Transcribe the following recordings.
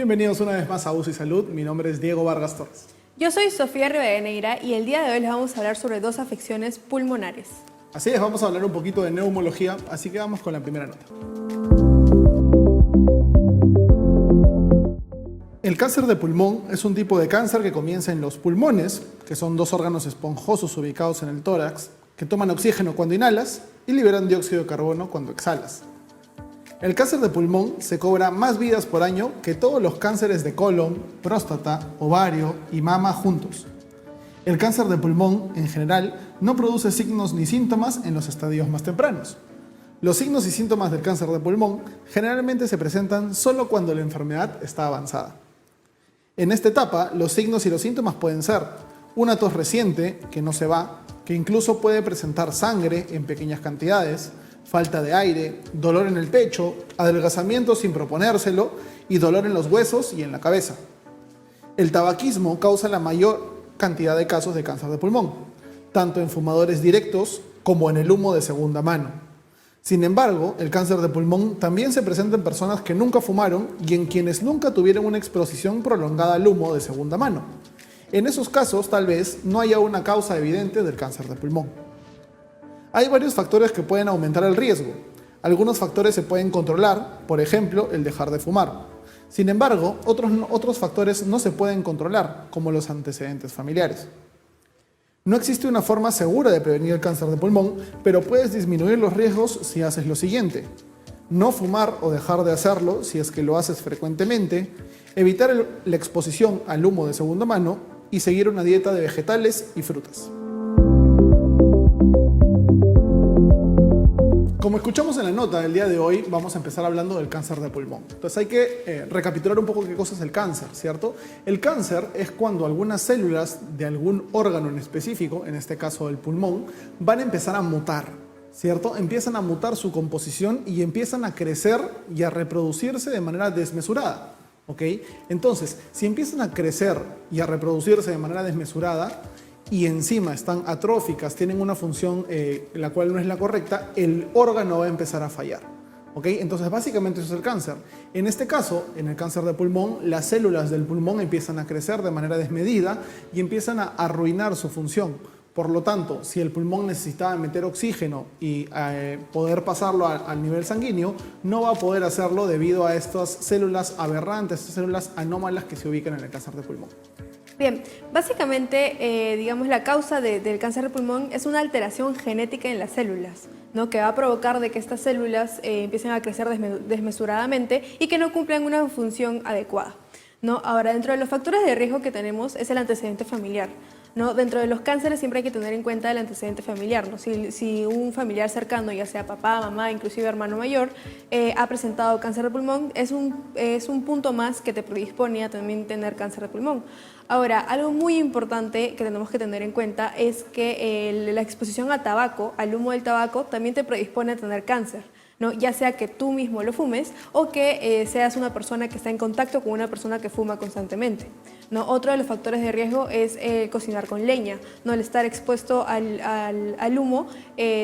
Bienvenidos una vez más a UCI Salud. Mi nombre es Diego Vargas Torres. Yo soy Sofía Rivadeneira y el día de hoy les vamos a hablar sobre dos afecciones pulmonares. Así es, vamos a hablar un poquito de neumología, así que vamos con la primera nota. El cáncer de pulmón es un tipo de cáncer que comienza en los pulmones, que son dos órganos esponjosos ubicados en el tórax, que toman oxígeno cuando inhalas y liberan dióxido de carbono cuando exhalas. El cáncer de pulmón se cobra más vidas por año que todos los cánceres de colon, próstata, ovario y mama juntos. El cáncer de pulmón, en general, no produce signos ni síntomas en los estadios más tempranos. Los signos y síntomas del cáncer de pulmón generalmente se presentan solo cuando la enfermedad está avanzada. En esta etapa, los signos y los síntomas pueden ser una tos reciente que no se va, que incluso puede presentar sangre en pequeñas cantidades, falta de aire, dolor en el pecho, adelgazamiento sin proponérselo y dolor en los huesos y en la cabeza. El tabaquismo causa la mayor cantidad de casos de cáncer de pulmón, tanto en fumadores directos como en el humo de segunda mano. Sin embargo, el cáncer de pulmón también se presenta en personas que nunca fumaron y en quienes nunca tuvieron una exposición prolongada al humo de segunda mano. En esos casos, tal vez, no haya una causa evidente del cáncer de pulmón. Hay varios factores que pueden aumentar el riesgo. Algunos factores se pueden controlar, por ejemplo, el dejar de fumar. Sin embargo, otros factores no se pueden controlar, como los antecedentes familiares. No existe una forma segura de prevenir el cáncer de pulmón, pero puedes disminuir los riesgos si haces lo siguiente: no fumar o dejar de hacerlo si es que lo haces frecuentemente, evitar la exposición al humo de segunda mano y seguir una dieta de vegetales y frutas. Como escuchamos en la nota del día de hoy, vamos a empezar hablando del cáncer de pulmón. Entonces hay que recapitular un poco qué cosa es el cáncer, ¿cierto? El cáncer es cuando algunas células de algún órgano en específico, en este caso el pulmón, van a empezar a mutar, ¿cierto? Empiezan a mutar su composición y empiezan a crecer y a reproducirse de manera desmesurada, ¿ok? Entonces, si empiezan a crecer y a reproducirse de manera desmesurada, y encima están atróficas, tienen una función la cual no es la correcta, el órgano va a empezar a fallar. ¿Ok? Entonces básicamente eso es el cáncer. En este caso, en el cáncer de pulmón, las células del pulmón empiezan a crecer de manera desmedida y empiezan a arruinar su función. Por lo tanto, si el pulmón necesitaba meter oxígeno y poder pasarlo al nivel sanguíneo, no va a poder hacerlo debido a estas células aberrantes, estas células anómalas que se ubican en el cáncer de pulmón. Bien, básicamente, digamos, la causa del cáncer de pulmón es una alteración genética en las células, ¿no? Que va a provocar de que estas células empiecen a crecer desmesuradamente y que no cumplan una función adecuada, ¿no? Ahora, dentro de los factores de riesgo que tenemos es el antecedente familiar, ¿no? Dentro de los cánceres siempre hay que tener en cuenta el antecedente familiar, ¿no? Si un familiar cercano, ya sea papá, mamá, inclusive hermano mayor, ha presentado cáncer de pulmón, es un punto más que te predispone a también tener cáncer de pulmón. Ahora, algo muy importante que tenemos que tener en cuenta es que la exposición a tabaco, al humo del tabaco, también te predispone a tener cáncer, ¿no? Ya sea que tú mismo lo fumes o que seas una persona que está en contacto con una persona que fuma constantemente, ¿no? Otro de los factores de riesgo es cocinar con leña, ¿no? El estar expuesto al humo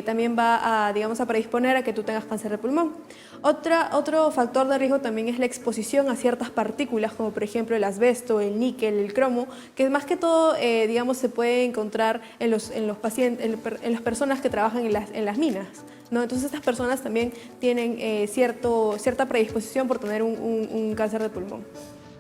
también va a, digamos, a predisponer a que tú tengas cáncer de pulmón. Otro factor de riesgo también es la exposición a ciertas partículas, como por ejemplo el asbesto, el níquel, el cromo, que más que todo, digamos, se puede encontrar en los pacientes, en las personas que trabajan en las minas, ¿no? Entonces estas personas también tienen cierta predisposición por tener un cáncer de pulmón.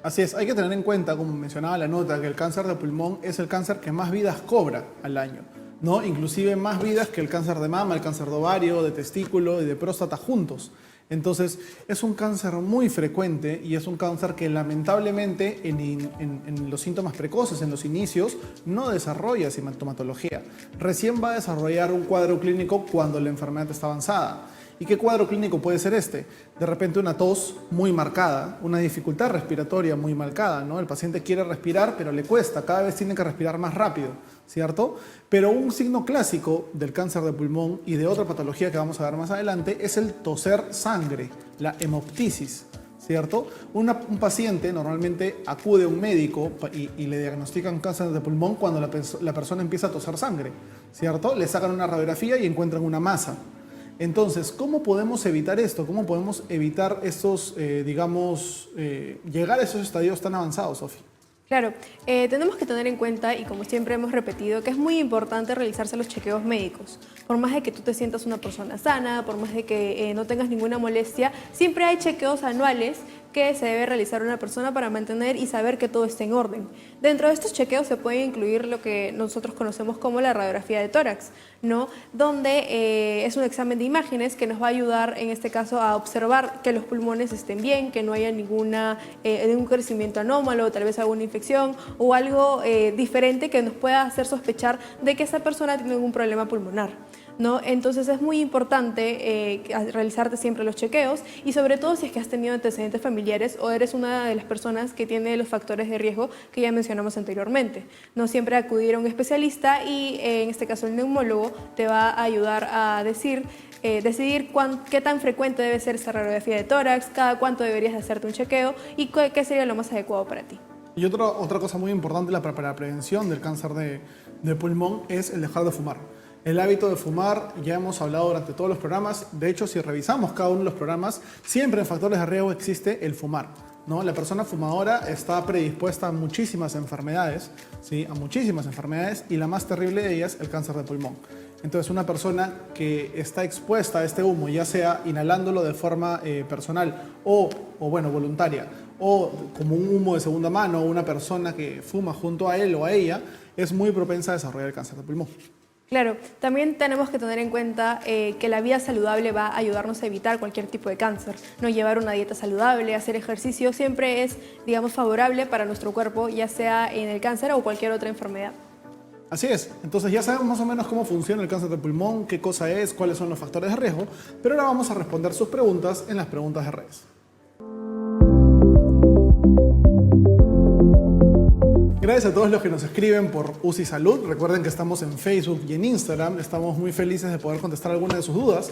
Así es, hay que tener en cuenta, como mencionaba la nota, que el cáncer de pulmón es el cáncer que más vidas cobra al año, ¿no? Inclusive más vidas que el cáncer de mama, el cáncer de ovario, de testículo y de próstata juntos. Entonces, es un cáncer muy frecuente y es un cáncer que lamentablemente en los síntomas precoces, en los inicios, no desarrolla sintomatología. Recién va a desarrollar un cuadro clínico cuando la enfermedad está avanzada. ¿Y qué cuadro clínico puede ser este? De repente una tos muy marcada, una dificultad respiratoria muy marcada, ¿no? El paciente quiere respirar, pero le cuesta, cada vez tiene que respirar más rápido, ¿cierto? Pero un signo clásico del cáncer de pulmón y de otra patología que vamos a ver más adelante es el toser sangre, la hemoptisis, ¿cierto? Un paciente normalmente acude a un médico y le diagnostican cáncer de pulmón cuando la persona empieza a toser sangre, ¿cierto? Le sacan una radiografía y encuentran una masa. Entonces, ¿cómo podemos evitar esto? ¿Cómo podemos evitar estos, llegar a esos estadios tan avanzados, Sofi? Claro, tenemos que tener en cuenta, y como siempre hemos repetido, que es muy importante realizarse los chequeos médicos. Por más de que tú te sientas una persona sana, por más de que no tengas ninguna molestia, siempre hay chequeos anuales que se debe realizar una persona para mantener y saber que todo esté en orden. Dentro de estos chequeos se puede incluir lo que nosotros conocemos como la radiografía de tórax, ¿no? Donde es un examen de imágenes que nos va a ayudar en este caso a observar que los pulmones estén bien, que no haya ningún crecimiento anómalo, tal vez alguna infección o algo diferente que nos pueda hacer sospechar de que esa persona tiene algún problema pulmonar, ¿no? Entonces es muy importante realizarte siempre los chequeos y sobre todo si es que has tenido antecedentes familiares o eres una de las personas que tiene los factores de riesgo que ya mencionamos anteriormente. No siempre acudir a un especialista y en este caso el neumólogo te va a ayudar a decidir qué tan frecuente debe ser esa radiografía de tórax, cada cuánto deberías hacerte un chequeo y qué sería lo más adecuado para ti. Y otra cosa muy importante para la prevención del cáncer de pulmón es el dejar de fumar. El hábito de fumar, ya hemos hablado durante todos los programas. De hecho, si revisamos cada uno de los programas, siempre en factores de riesgo existe el fumar, ¿no? La persona fumadora está predispuesta a muchísimas enfermedades, ¿sí? A muchísimas enfermedades, y la más terrible de ellas, el cáncer de pulmón. Entonces, una persona que está expuesta a este humo, ya sea inhalándolo de forma personal o voluntaria, o como un humo de segunda mano, o una persona que fuma junto a él o a ella, es muy propensa a desarrollar el cáncer de pulmón. Claro, también tenemos que tener en cuenta que la vida saludable va a ayudarnos a evitar cualquier tipo de cáncer. No llevar una dieta saludable, hacer ejercicio, siempre es, digamos, favorable para nuestro cuerpo, ya sea en el cáncer o cualquier otra enfermedad. Así es, entonces ya sabemos más o menos cómo funciona el cáncer de pulmón, qué cosa es, cuáles son los factores de riesgo, pero ahora vamos a responder sus preguntas en las preguntas de redes. Gracias a todos los que nos escriben por UCI Salud. Recuerden que estamos en Facebook y en Instagram. Estamos muy felices de poder contestar algunas de sus dudas.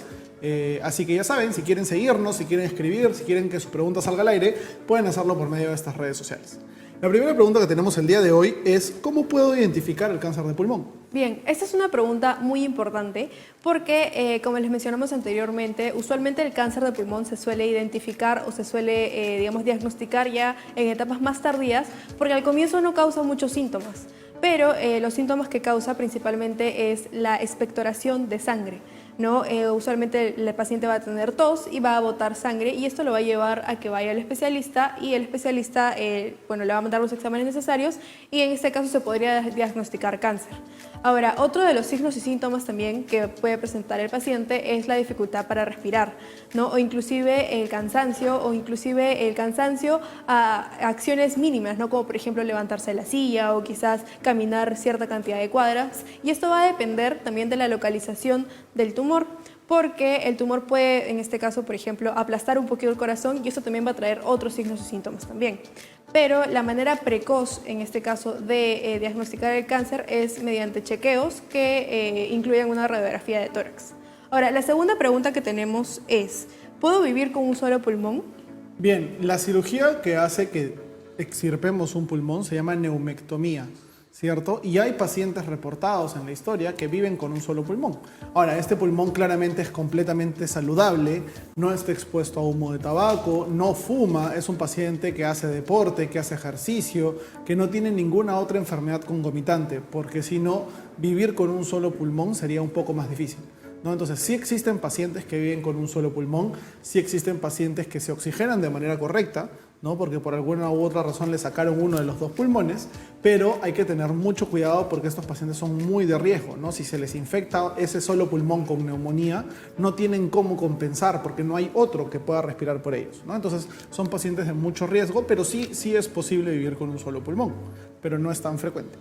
Así que ya saben, si quieren seguirnos, si quieren escribir, si quieren que su pregunta salga al aire, pueden hacerlo por medio de estas redes sociales. La primera pregunta que tenemos el día de hoy es ¿cómo puedo identificar el cáncer de pulmón? Bien, esta es una pregunta muy importante porque, como les mencionamos anteriormente, usualmente el cáncer de pulmón se suele identificar o se suele, diagnosticar ya en etapas más tardías porque al comienzo no causa muchos síntomas, pero los síntomas que causa principalmente es la expectoración de sangre, ¿no? Usualmente el paciente va a tener tos y va a botar sangre y esto lo va a llevar a que vaya al especialista y el especialista le va a mandar los exámenes necesarios y en este caso se podría diagnosticar cáncer. Ahora, otro de los signos y síntomas también que puede presentar el paciente es la dificultad para respirar, ¿no? O inclusive el cansancio a acciones mínimas, ¿no? Como por ejemplo levantarse de la silla o quizás caminar cierta cantidad de cuadras y esto va a depender también de la localización del tumor, porque el tumor puede, en este caso, por ejemplo, aplastar un poquito el corazón y eso también va a traer otros signos y síntomas también. Pero la manera precoz, en este caso, de diagnosticar el cáncer es mediante chequeos que incluyen una radiografía de tórax. Ahora, la segunda pregunta que tenemos es, ¿puedo vivir con un solo pulmón? Bien, la cirugía que hace que extirpemos un pulmón se llama neumectomía, ¿cierto? Y hay pacientes reportados en la historia que viven con un solo pulmón. Ahora, este pulmón claramente es completamente saludable, no está expuesto a humo de tabaco, no fuma, es un paciente que hace deporte, que hace ejercicio, que no tiene ninguna otra enfermedad concomitante, porque si no, vivir con un solo pulmón sería un poco más difícil, ¿no? Entonces, sí existen pacientes que viven con un solo pulmón, sí existen pacientes que se oxigenan de manera correcta, ¿no? Porque por alguna u otra razón le sacaron uno de los dos pulmones, pero hay que tener mucho cuidado porque estos pacientes son muy de riesgo, ¿no? Si se les infecta ese solo pulmón con neumonía, no tienen cómo compensar porque no hay otro que pueda respirar por ellos, ¿no? Entonces son pacientes de mucho riesgo, pero sí es posible vivir con un solo pulmón, pero no es tan frecuente.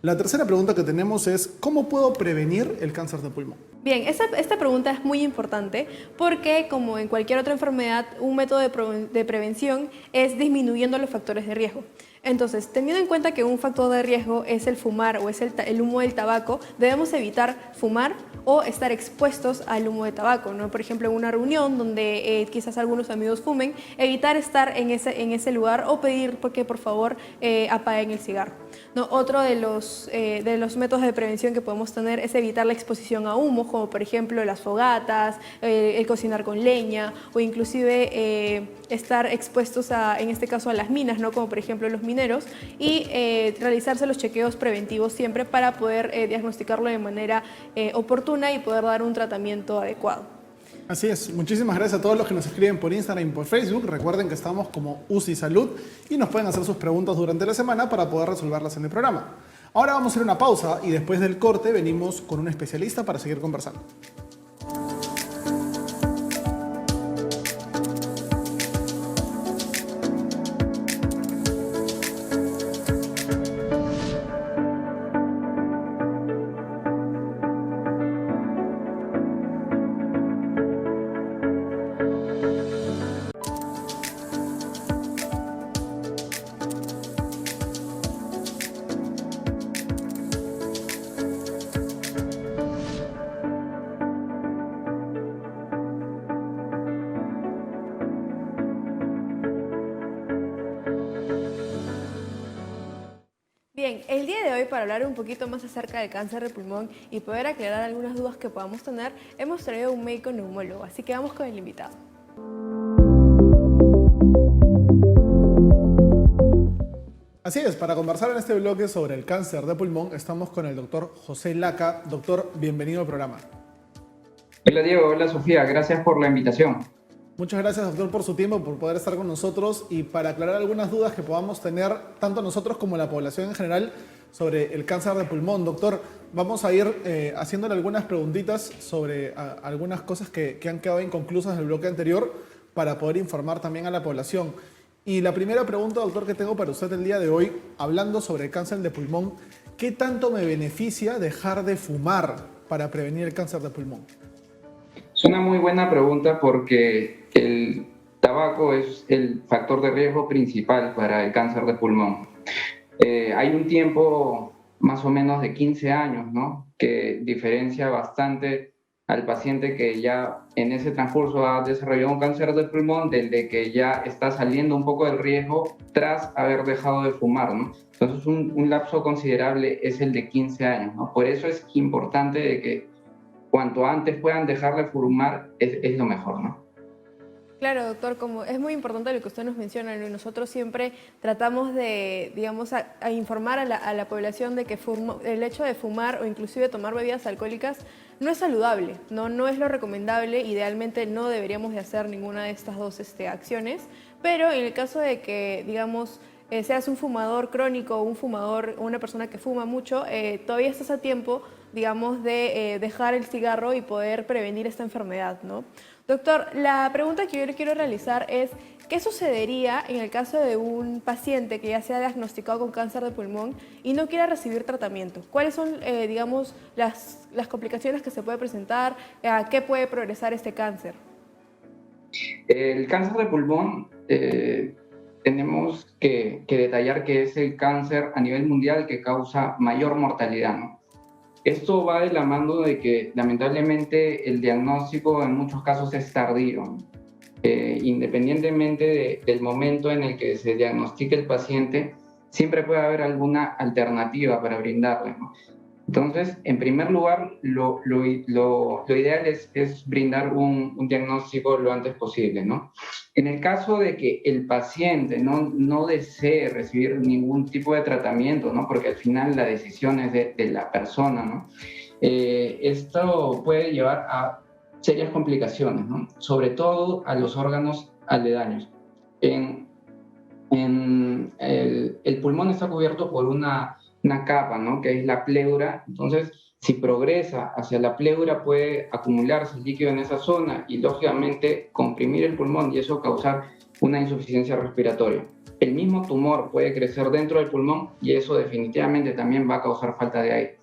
La tercera pregunta que tenemos es ¿cómo puedo prevenir el cáncer de pulmón? Bien, esta pregunta es muy importante porque, como en cualquier otra enfermedad, un método de prevención es disminuyendo los factores de riesgo. Entonces, teniendo en cuenta que un factor de riesgo es el fumar o es el humo del tabaco, debemos evitar fumar o estar expuestos al humo de tabaco, ¿no? Por ejemplo, en una reunión donde quizás algunos amigos fumen, evitar estar en ese lugar o pedir porque por favor apaguen el cigarro, ¿no? Otro de los métodos de prevención que podemos tener es evitar la exposición a humos, como por ejemplo las fogatas, el cocinar con leña o inclusive estar expuestos en este caso a las minas, ¿no? Como por ejemplo los mineros, y realizarse los chequeos preventivos siempre para poder diagnosticarlo de manera oportuna y poder dar un tratamiento adecuado. Así es, muchísimas gracias a todos los que nos escriben por Instagram y por Facebook. Recuerden que estamos como UCI Salud y nos pueden hacer sus preguntas durante la semana para poder resolverlas en el programa. Ahora vamos a hacer una pausa y después del corte venimos con un especialista para seguir conversando. Bien, el día de hoy, para hablar un poquito más acerca del cáncer de pulmón y poder aclarar algunas dudas que podamos tener, hemos traído un médico neumólogo, así que vamos con el invitado. Así es, para conversar en este bloque sobre el cáncer de pulmón estamos con el doctor José Laca. Doctor, bienvenido al programa. Hola Diego, hola Sofía, gracias por la invitación. Muchas gracias, doctor, por su tiempo, por poder estar con nosotros y para aclarar algunas dudas que podamos tener tanto nosotros como la población en general sobre el cáncer de pulmón. Doctor, vamos a ir haciéndole algunas preguntitas sobre algunas cosas que han quedado inconclusas en el bloque anterior para poder informar también a la población. Y la primera pregunta, doctor, que tengo para usted el día de hoy, hablando sobre el cáncer de pulmón, ¿qué tanto me beneficia dejar de fumar para prevenir el cáncer de pulmón? Es una muy buena pregunta porque el tabaco es el factor de riesgo principal para el cáncer de pulmón. Hay un tiempo más o menos de 15 años, ¿no?, que diferencia bastante al paciente que ya en ese transcurso ha desarrollado un cáncer de pulmón del de que ya está saliendo un poco del riesgo tras haber dejado de fumar, ¿no? Entonces un lapso considerable es el de 15 años, ¿no? Por eso es importante de que cuanto antes puedan dejar de fumar es lo mejor, ¿no? Claro, doctor, como es muy importante lo que usted nos menciona, ¿no? Y nosotros siempre tratamos de, digamos, a informar a la población de que el hecho de fumar o inclusive tomar bebidas alcohólicas no es saludable, no es lo recomendable. Idealmente no deberíamos de hacer ninguna de estas dos acciones, pero en el caso de que, digamos, seas un fumador crónico o un fumador, una persona que fuma mucho, todavía estás a tiempo, digamos, de dejar el cigarro y poder prevenir esta enfermedad, ¿no? Doctor, la pregunta que yo le quiero realizar es, ¿qué sucedería en el caso de un paciente que ya sea diagnosticado con cáncer de pulmón y no quiera recibir tratamiento? ¿Cuáles son, digamos, las complicaciones que se puede presentar? ¿A qué puede progresar este cáncer? El cáncer de pulmón, tenemos que detallar que es el cáncer a nivel mundial que causa mayor mortalidad, ¿no? Esto va de la mano de que lamentablemente el diagnóstico en muchos casos es tardío. Independientemente del momento en el que se diagnostique el paciente, siempre puede haber alguna alternativa para brindarle, ¿no? Entonces, en primer lugar, lo ideal es brindar un diagnóstico lo antes posible, ¿no? En el caso de que el paciente no desee recibir ningún tipo de tratamiento, ¿no?, porque al final la decisión es de la persona, ¿no?, esto puede llevar a serias complicaciones, ¿no?, sobre todo a los órganos aledaños. El pulmón está cubierto por una capa, ¿no?, que es la pleura. Entonces, si progresa hacia la pleura, puede acumularse líquido en esa zona y, lógicamente, comprimir el pulmón y eso causar una insuficiencia respiratoria. El mismo tumor puede crecer dentro del pulmón y eso definitivamente también va a causar falta de aire.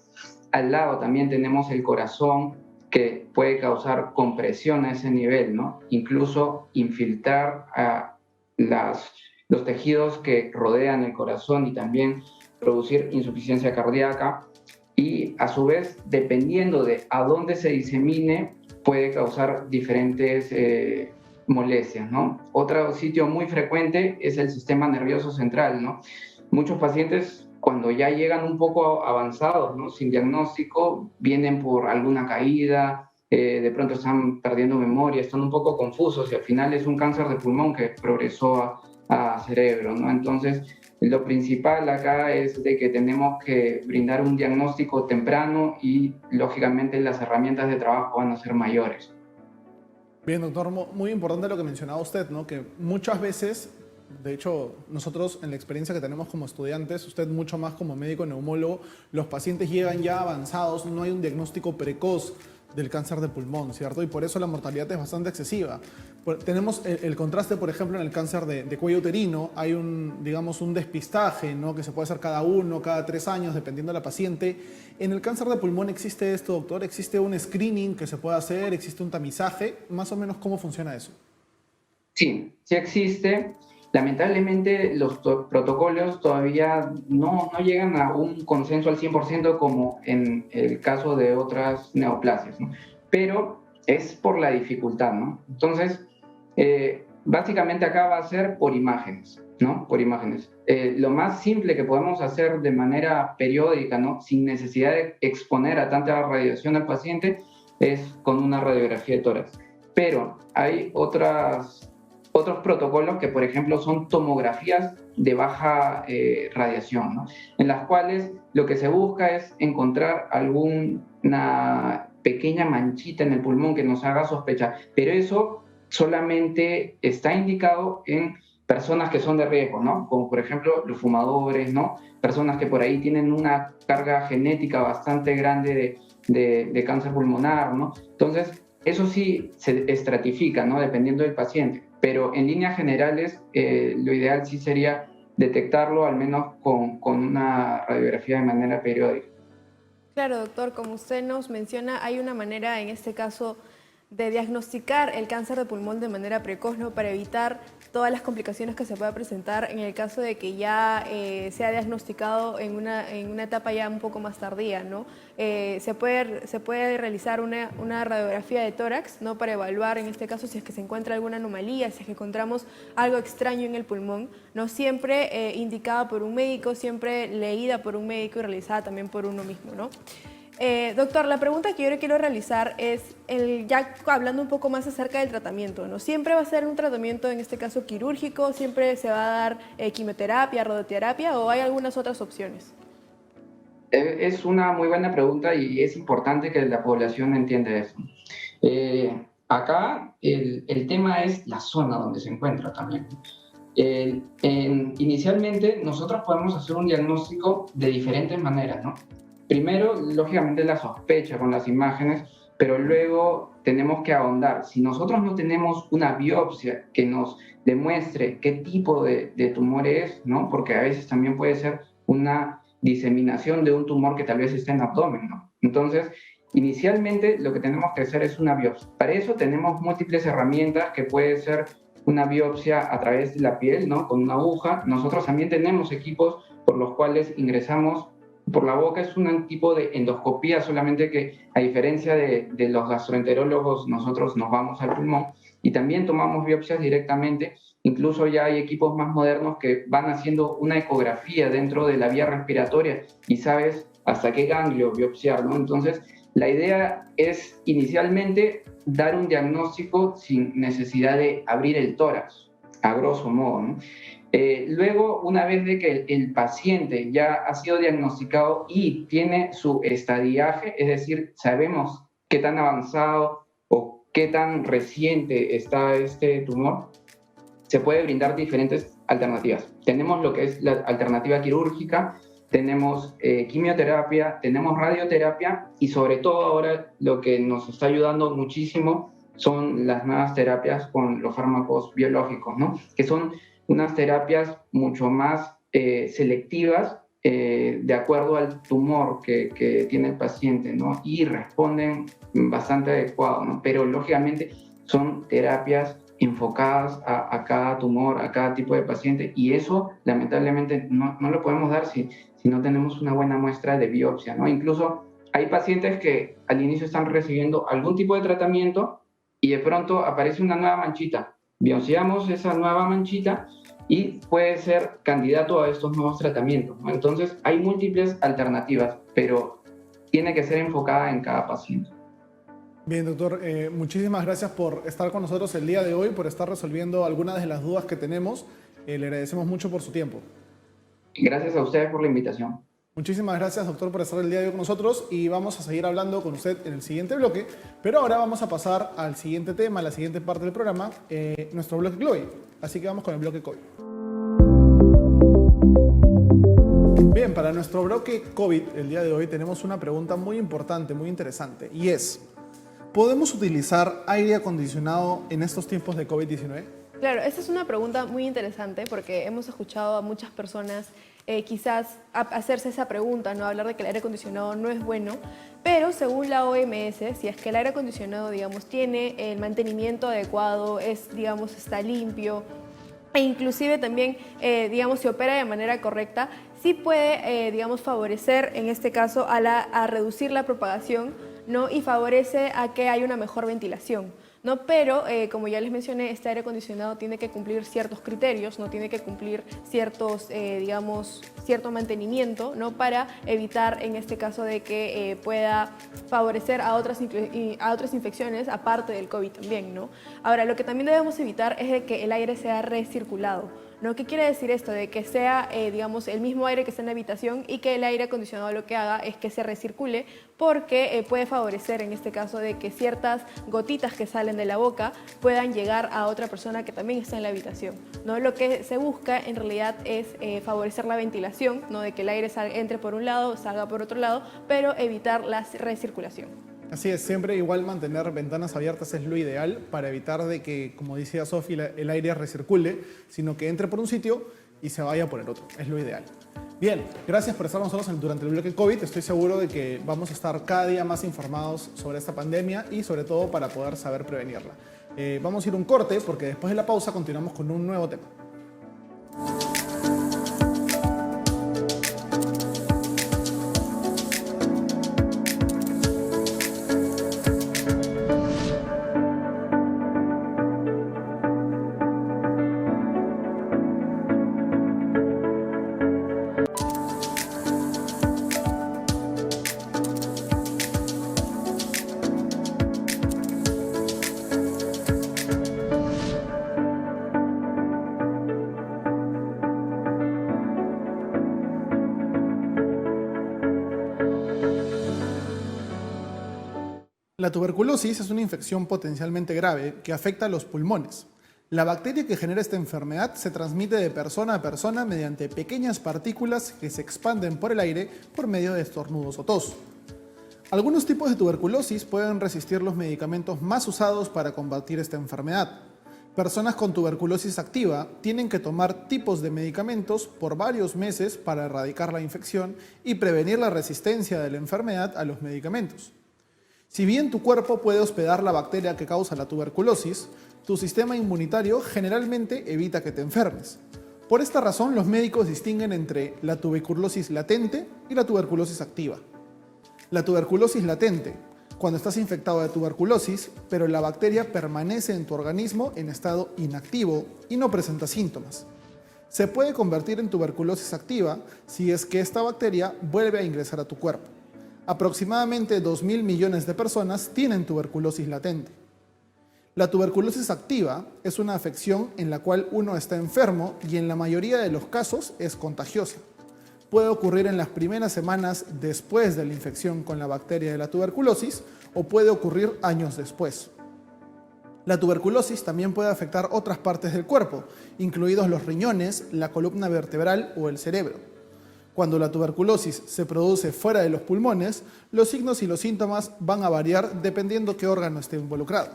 Al lado también tenemos el corazón, que puede causar compresión a ese nivel, ¿no?, incluso infiltrar a los tejidos que rodean el corazón y también producir insuficiencia cardíaca. y a su vez, dependiendo de a dónde se disemine, puede causar diferentes molestias, ¿no? Otro sitio muy frecuente es el sistema nervioso central, ¿no? Muchos pacientes, cuando ya llegan un poco avanzados, ¿no?, sin diagnóstico, vienen por alguna caída, de pronto están perdiendo memoria, están un poco confusos y al final es un cáncer de pulmón que progresó a cerebro, ¿no? Entonces, lo principal acá es de que tenemos que brindar un diagnóstico temprano y, lógicamente, las herramientas de trabajo van a ser mayores. Bien, doctor, muy importante lo que mencionaba usted, ¿no? Que muchas veces, de hecho, nosotros en la experiencia que tenemos como estudiantes, usted mucho más como médico neumólogo, los pacientes llegan ya avanzados, no hay un diagnóstico precoz del cáncer de pulmón, ¿cierto? Y por eso la mortalidad es bastante excesiva. Tenemos el contraste, por ejemplo, en el cáncer de cuello uterino, hay digamos, un despistaje, ¿no?, que se puede hacer cada 1, cada 3 años, dependiendo de la paciente. En el cáncer de pulmón, ¿existe esto, doctor? ¿Existe un screening que se puede hacer? ¿Existe un tamizaje? Más o menos, ¿cómo funciona eso? Sí, sí existe. Lamentablemente los protocolos todavía no llegan a un consenso al 100% como en el caso de otras neoplasias, ¿no? Pero es por la dificultad, ¿no? Entonces, básicamente acá va a ser por imágenes, ¿no? Por imágenes. Lo más simple que podemos hacer de manera periódica, ¿no?, sin necesidad de exponer a tanta radiación al paciente, es con una radiografía de tórax. Pero hay otros protocolos que, por ejemplo, son tomografías de baja radiación, ¿no?, en las cuales lo que se busca es encontrar alguna pequeña manchita en el pulmón que nos haga sospechar, pero eso solamente está indicado en personas que son de riesgo, ¿no?, como por ejemplo los fumadores, ¿no?, personas que por ahí tienen una carga genética bastante grande de cáncer pulmonar, ¿no? Entonces, eso sí se estratifica, ¿no?, dependiendo del paciente, pero en líneas generales lo ideal sí sería detectarlo al menos con una radiografía de manera periódica. Claro, doctor, como usted nos menciona, hay una manera en este caso de diagnosticar el cáncer de pulmón de manera precoz, ¿no?, para evitar todas las complicaciones que se pueda presentar en el caso de que ya sea diagnosticado en una etapa ya un poco más tardía, ¿no? Se puede realizar una radiografía de tórax, ¿no?, para evaluar en este caso si es que se encuentra alguna anomalía, si es que encontramos algo extraño en el pulmón, ¿no?, siempre indicada por un médico, siempre leída por un médico y realizada también por uno mismo, ¿no? Doctor, la pregunta que yo le quiero realizar es, ya hablando un poco más acerca del tratamiento, ¿no? ¿Siempre va a ser un tratamiento, en este caso quirúrgico? ¿Siempre se va a dar quimioterapia, radioterapia o hay algunas otras opciones? Es una muy buena pregunta y es importante que la población entienda eso. Acá el tema es la zona donde se encuentra también. Inicialmente nosotros podemos hacer un diagnóstico de diferentes maneras, ¿no? Primero, lógicamente, la sospecha con las imágenes, pero luego tenemos que ahondar. Si nosotros no tenemos una biopsia que nos demuestre qué tipo de tumor es, ¿no?, porque a veces también puede ser una diseminación de un tumor que tal vez esté en abdomen, ¿no? Entonces, inicialmente lo que tenemos que hacer es una biopsia. Para eso tenemos múltiples herramientas, que puede ser una biopsia a través de la piel, ¿no?, con una aguja. Nosotros también tenemos equipos por los cuales ingresamos por la boca. Es un tipo de endoscopía, solamente que, a diferencia de los gastroenterólogos, nosotros nos vamos al pulmón y también tomamos biopsias directamente. Incluso ya hay equipos más modernos que van haciendo una ecografía dentro de la vía respiratoria y sabes hasta qué ganglio biopsiar, ¿no? Entonces, la idea es inicialmente dar un diagnóstico sin necesidad de abrir el tórax, a grosso modo, ¿no? Luego, una vez de que el paciente ya ha sido diagnosticado y tiene su estadiaje, es decir, sabemos qué tan avanzado o qué tan reciente está este tumor, se puede brindar diferentes alternativas. Tenemos lo que es la alternativa quirúrgica, tenemos quimioterapia, tenemos radioterapia y, sobre todo, ahora lo que nos está ayudando muchísimo son las nuevas terapias con los fármacos biológicos, ¿no?, que son unas terapias mucho más selectivas de acuerdo al tumor que tiene el paciente, ¿no?, y responden bastante adecuado, ¿no?, pero lógicamente son terapias enfocadas a cada tumor, a cada tipo de paciente, y eso lamentablemente no lo podemos dar si no tenemos una buena muestra de biopsia, ¿no? Incluso hay pacientes que al inicio están recibiendo algún tipo de tratamiento y de pronto aparece una nueva manchita. Biopsiamos esa nueva manchita y puede ser candidato a estos nuevos tratamientos, ¿no? Entonces hay múltiples alternativas, pero tiene que ser enfocada en cada paciente. Bien, doctor, muchísimas gracias por estar con nosotros el día de hoy, por estar resolviendo algunas de las dudas que tenemos. Le agradecemos mucho por su tiempo. Gracias a ustedes por la invitación. Muchísimas gracias, doctor, por estar el día de hoy con nosotros y vamos a seguir hablando con usted en el siguiente bloque, pero ahora vamos a pasar al siguiente tema, a la siguiente parte del programa, nuestro bloque COVID. Así que vamos con el bloque COVID. Bien, para nuestro bloque COVID el día de hoy tenemos una pregunta muy importante, muy interesante, y es: ¿podemos utilizar aire acondicionado en estos tiempos de COVID-19? Claro, esta es una pregunta muy interesante porque hemos escuchado a muchas personas quizás hacerse esa pregunta, ¿no? Hablar de que el aire acondicionado no es bueno, pero según la OMS, si es que el aire acondicionado, digamos, tiene el mantenimiento adecuado, digamos, está limpio, e inclusive también, digamos, se opera de manera correcta, sí puede, digamos, favorecer, en este caso, a reducir la propagación, ¿no? Y favorece a que haya una mejor ventilación, ¿no? Pero, como ya les mencioné, este aire acondicionado tiene que cumplir ciertos criterios, ¿no? Tiene que cumplir ciertos, digamos, cierto mantenimiento, ¿no? Para evitar, en este caso, de que pueda favorecer a otras infecciones, aparte del COVID también, ¿no? Ahora, lo que también debemos evitar es de que el aire sea recirculado, ¿no? ¿Qué quiere decir esto? De que sea, digamos, el mismo aire que está en la habitación y que el aire acondicionado lo que haga es que se recircule, porque puede favorecer, en este caso, de que ciertas gotitas que salen de la boca puedan llegar a otra persona que también está en la habitación, ¿no? Lo que se busca en realidad es favorecer la ventilación, ¿no? De que el aire entre por un lado, salga por otro lado, pero evitar la recirculación. Así es, siempre igual mantener ventanas abiertas es lo ideal para evitar de que, como decía Sofi, el aire recircule, sino que entre por un sitio y se vaya por el otro. Es lo ideal. Bien, gracias por estar con nosotros durante el bloque COVID. Estoy seguro de que vamos a estar cada día más informados sobre esta pandemia y sobre todo para poder saber prevenirla. Vamos a ir a un corte porque después de la pausa continuamos con un nuevo tema. La tuberculosis es una infección potencialmente grave que afecta a los pulmones. La bacteria que genera esta enfermedad se transmite de persona a persona mediante pequeñas partículas que se expanden por el aire por medio de estornudos o tos. Algunos tipos de tuberculosis pueden resistir los medicamentos más usados para combatir esta enfermedad. Personas con tuberculosis activa tienen que tomar tipos de medicamentos por varios meses para erradicar la infección y prevenir la resistencia de la enfermedad a los medicamentos. Si bien tu cuerpo puede hospedar la bacteria que causa la tuberculosis, tu sistema inmunitario generalmente evita que te enfermes. Por esta razón, los médicos distinguen entre la tuberculosis latente y la tuberculosis activa. La tuberculosis latente, cuando estás infectado de tuberculosis, pero la bacteria permanece en tu organismo en estado inactivo y no presenta síntomas. Se puede convertir en tuberculosis activa si es que esta bacteria vuelve a ingresar a tu cuerpo. Aproximadamente 2.000 millones de personas tienen tuberculosis latente. La tuberculosis activa es una afección en la cual uno está enfermo y en la mayoría de los casos es contagiosa. Puede ocurrir en las primeras semanas después de la infección con la bacteria de la tuberculosis o puede ocurrir años después. La tuberculosis también puede afectar otras partes del cuerpo, incluidos los riñones, la columna vertebral o el cerebro. Cuando la tuberculosis se produce fuera de los pulmones, los signos y los síntomas van a variar dependiendo qué órgano esté involucrado.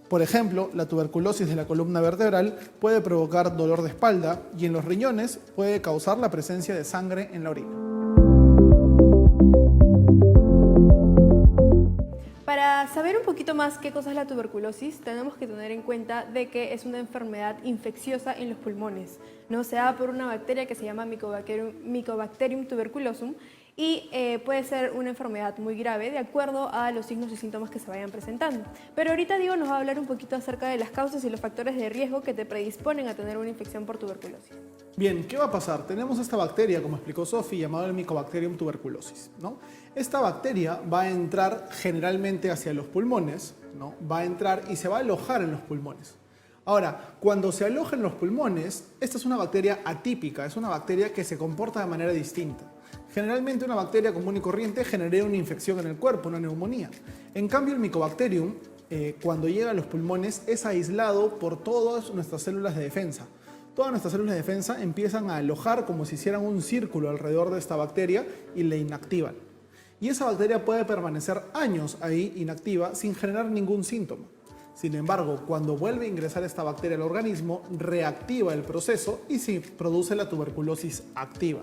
Por ejemplo, la tuberculosis de la columna vertebral puede provocar dolor de espalda y en los riñones puede causar la presencia de sangre en la orina. Para Para saber un poquito más qué cosa es la tuberculosis, tenemos que tener en cuenta de que es una enfermedad infecciosa en los pulmones, ¿no? Se da por una bacteria que se llama Mycobacterium tuberculosum y puede ser una enfermedad muy grave de acuerdo a los signos y síntomas que se vayan presentando. Pero ahorita Diego nos va a hablar un poquito acerca de las causas y los factores de riesgo que te predisponen a tener una infección por tuberculosis. Bien, ¿qué va a pasar? Tenemos esta bacteria, como explicó Sophie, llamada el Mycobacterium tuberculosis, ¿no? Esta bacteria va a entrar generalmente hacia los pulmones, ¿no? Va a entrar y se va a alojar en los pulmones. Ahora, cuando se aloja en los pulmones, esta es una bacteria atípica, es una bacteria que se comporta de manera distinta. Generalmente una bacteria común y corriente genera una infección en el cuerpo, una neumonía. En cambio, el Mycobacterium, cuando llega a los pulmones, es aislado por todas nuestras células de defensa. Todas nuestras células de defensa empiezan a alojar como si hicieran un círculo alrededor de esta bacteria y la inactivan. Y esa bacteria puede permanecer años ahí inactiva sin generar ningún síntoma. Sin embargo, cuando vuelve a ingresar esta bacteria al organismo, reactiva el proceso y se produce la tuberculosis activa.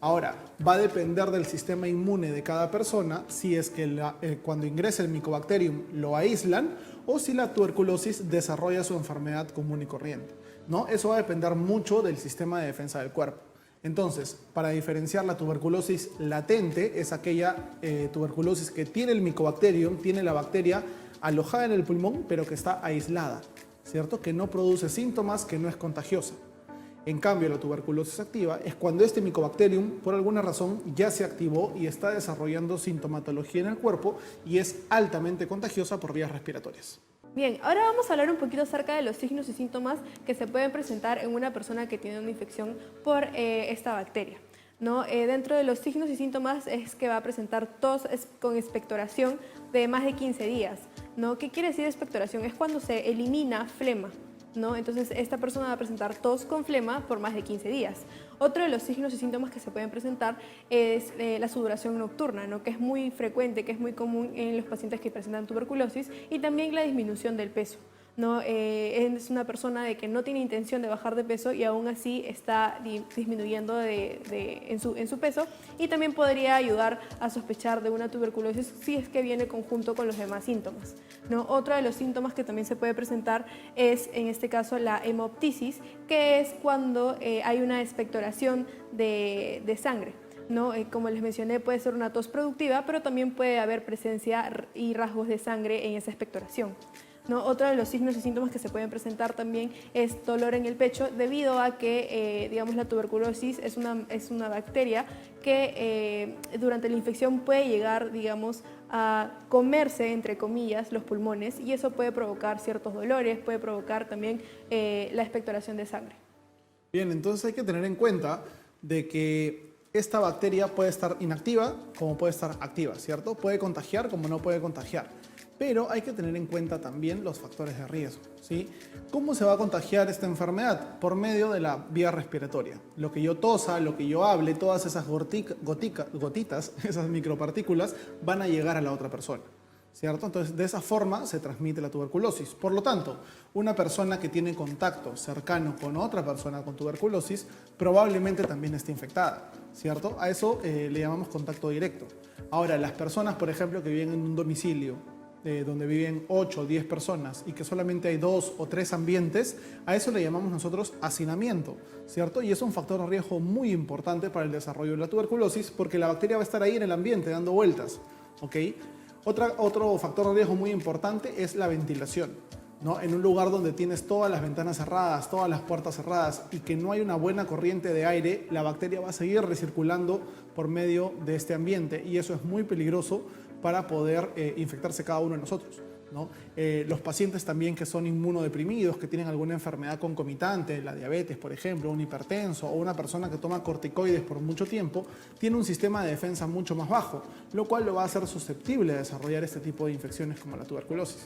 Ahora, va a depender del sistema inmune de cada persona si es que cuando ingresa el Mycobacterium lo aíslan o si la tuberculosis desarrolla su enfermedad común y corriente, ¿no? Eso va a depender mucho del sistema de defensa del cuerpo. Entonces, para diferenciar la tuberculosis latente, es aquella tuberculosis que tiene el Mycobacterium, tiene la bacteria alojada en el pulmón, pero que está aislada, ¿cierto? Que no produce síntomas, que no es contagiosa. En cambio, la tuberculosis activa es cuando este Mycobacterium, por alguna razón, ya se activó y está desarrollando sintomatología en el cuerpo y es altamente contagiosa por vías respiratorias. Bien, ahora vamos a hablar un poquito acerca de los signos y síntomas que se pueden presentar en una persona que tiene una infección por esta bacteria, ¿no? Dentro de los signos y síntomas es que va a presentar tos con expectoración de más de 15 días, ¿no? ¿Qué quiere decir expectoración? Es cuando se elimina flema, ¿no? Entonces esta persona va a presentar tos con flema por más de 15 días. Otro de los signos y síntomas que se pueden presentar es la sudoración nocturna, ¿no? Que es muy frecuente, que es muy común en los pacientes que presentan tuberculosis, y también la disminución del peso, ¿no? Es una persona de que no tiene intención de bajar de peso y aún así está disminuyendo en su peso, y también podría ayudar a sospechar de una tuberculosis si es que viene conjunto con los demás síntomas, ¿no? Otro de los síntomas que también se puede presentar es, en este caso, la hemoptisis, que es cuando hay una expectoración de sangre, ¿no? Como les mencioné, puede ser una tos productiva, pero también puede haber presencia y rasgos de sangre en esa expectoración, ¿no? Otro de los signos y síntomas que se pueden presentar también es dolor en el pecho, debido a que digamos, la tuberculosis es una bacteria que durante la infección puede llegar, digamos, a comerse, entre comillas, los pulmones, y eso puede provocar ciertos dolores, puede provocar también la expectoración de sangre. Bien, entonces hay que tener en cuenta de que esta bacteria puede estar inactiva como puede estar activa, ¿cierto? Puede contagiar como no puede contagiar. Pero hay que tener en cuenta también los factores de riesgo, ¿sí? ¿Cómo se va a contagiar esta enfermedad? Por medio de la vía respiratoria. Lo que yo tosa, lo que yo hable, todas esas gotitas, esas micropartículas, van a llegar a la otra persona, ¿cierto? Entonces, de esa forma se transmite la tuberculosis. Por lo tanto, una persona que tiene contacto cercano con otra persona con tuberculosis probablemente también esté infectada, ¿cierto? A eso le llamamos contacto directo. Ahora, las personas, por ejemplo, que viven en un domicilio donde viven 8 o 10 personas y que solamente hay 2 o 3 ambientes, a eso le llamamos nosotros hacinamiento, ¿cierto? Y es un factor de riesgo muy importante para el desarrollo de la tuberculosis, porque la bacteria va a estar ahí en el ambiente dando vueltas, ¿ok? Otro factor de riesgo muy importante es la ventilación, ¿no? En un lugar donde tienes todas las ventanas cerradas, todas las puertas cerradas y que no hay una buena corriente de aire, la bacteria va a seguir recirculando por medio de este ambiente, y eso es muy peligroso para poder infectarse cada uno de nosotros, ¿no? Los pacientes también que son inmunodeprimidos, que tienen alguna enfermedad concomitante, la diabetes, por ejemplo, un hipertenso o una persona que toma corticoides por mucho tiempo, tiene un sistema de defensa mucho más bajo, lo cual lo va a hacer susceptible a desarrollar este tipo de infecciones como la tuberculosis.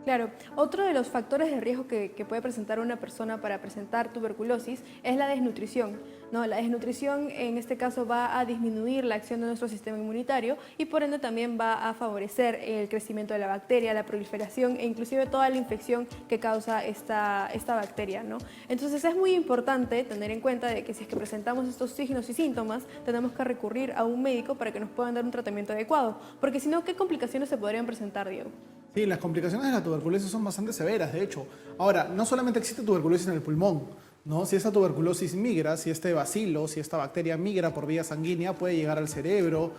Claro, otro de los factores de riesgo que puede presentar una persona para presentar tuberculosis es la desnutrición, ¿no? La desnutrición en este caso va a disminuir la acción de nuestro sistema inmunitario y por ende también va a favorecer el crecimiento de la bacteria, la proliferación e inclusive toda la infección que causa esta bacteria, ¿no? Entonces es muy importante tener en cuenta de que si es que presentamos estos signos y síntomas, tenemos que recurrir a un médico para que nos puedan dar un tratamiento adecuado, porque si no, ¿qué complicaciones se podrían presentar, Diego? Sí, las complicaciones de la tuberculosis son bastante severas, de hecho. Ahora, no solamente existe tuberculosis en el pulmón, ¿no? Si esta tuberculosis migra, si este bacilo, si esta bacteria migra por vía sanguínea, puede llegar al cerebro,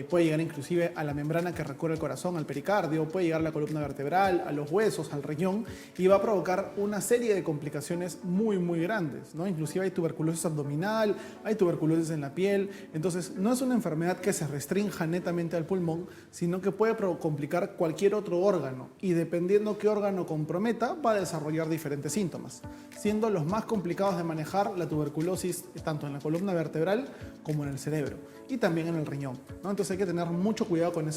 puede llegar inclusive a la membrana que recubre el corazón, al pericardio, puede llegar a la columna vertebral, a los huesos, al riñón, y va a provocar una serie de complicaciones muy, muy grandes, ¿no? Inclusive hay tuberculosis abdominal, hay tuberculosis en la piel. Entonces, no es una enfermedad que se restrinja netamente al pulmón, sino que puede complicar cualquier otro órgano, y dependiendo qué órgano comprometa, va a desarrollar diferentes síntomas, siendo los más complicados de manejar la tuberculosis tanto en la columna vertebral como en el cerebro y también en el riñón, ¿no? Entonces hay que tener mucho cuidado con